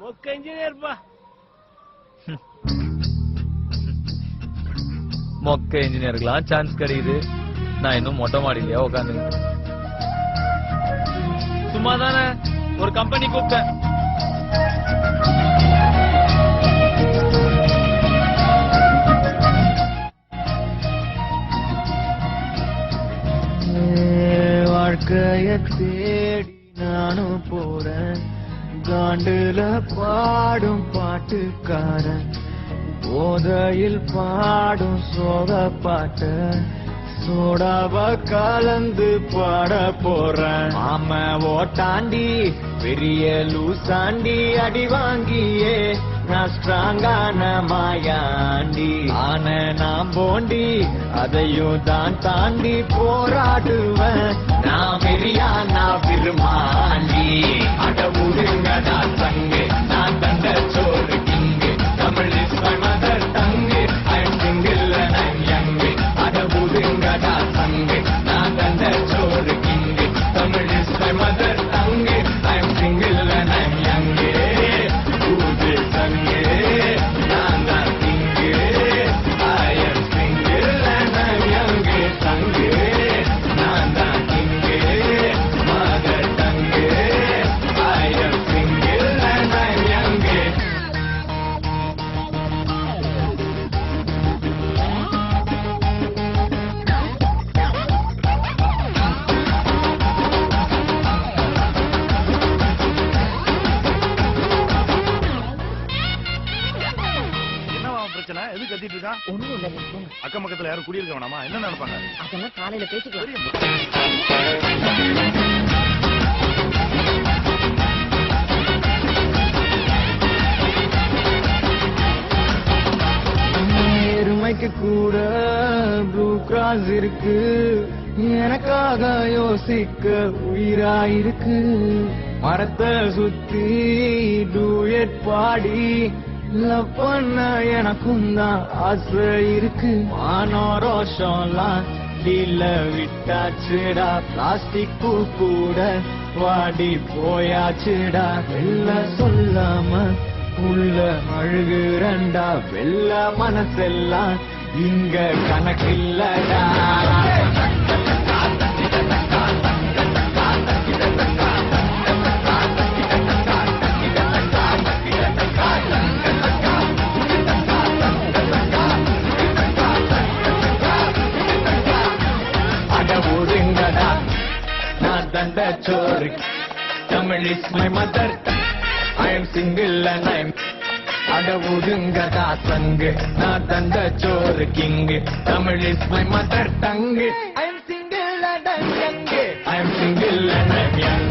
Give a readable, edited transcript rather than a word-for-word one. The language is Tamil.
மொக்க இன்ஜினியர் பா. மொக்க இன்ஜினியருக்குலாம் சான்ஸ் கிடைக்குது. நான் இன்னும் மொட்டை மாடியிலேயே உட்காந்து சும்மா தானே ஒரு கம்பெனி கூப்பிட்டேன். வாழ்க்கைய தேடி நானும் போறேன், காண்டுல பாடும் பாட்டுக்காரன், போதையில் பாடும் சோக பாட்ட சோடாவ கலந்து பாட போறேன். ஆம ஓட்டாண்டி பெரிய லூசாண்டி அடி வாங்கியே நான் ஸ்ட்ராங்கான மாயாண்டி ஆன நான் போண்டி அதையும் தான் தாண்டி போராடுவேன். நான் பெரியா நான் பெருமாண்டி அட உடுங்கடா தங்கு நான் தந்த சோறு king Tamil is my mother tongue I am single and I am young அட உடுங்கடா தங்கு நான் தந்த சோறு king Tamil is my mother tongue I am single and I am young ஊது தங்கு நான் தான் king I am single and I am young தங்கு நான் தான் king mother tongue I am single and I am young. என்னவா பிரச்சனை? எது கத்திட்டு இருக்கான்? ஒண்ணும் இல்ல, அக்கம் பக்கத்துல யாரும் குடியிருக்க வேணாமா? என்ன நினைப்பாங்க? அதெல்லாம் காலையில பேசிக்கலாம். எருமைக்கு கூட ப்ளூ கிராஸ் இருக்கு, எனக்காக யோசிக்க உயிராயிருக்கு. மரத்தை சுத்தி டூயட் பாடி லவ் பண்ண எனக்கும் தான் ஆசை இருக்கு. மானோரோஷம்லாம் டீல விட்டாச்சுடா, பிளாஸ்டிக் பூ கூட வாடி போயாச்சுடா. வெள்ள சொல்லாம உள்ள அழுகுறண்டா, வெள்ள மனசெல்லாம் இங்க கணக்கில்லடா. அட ஒதுங்கடா நான் தந்த சோறு Tamil is my mother I am single and I am அட ஒதுங்கடா சங்கு நான் தந்த சோறு king Tamil is my mother tongue I am single and I am young I am single and I am young.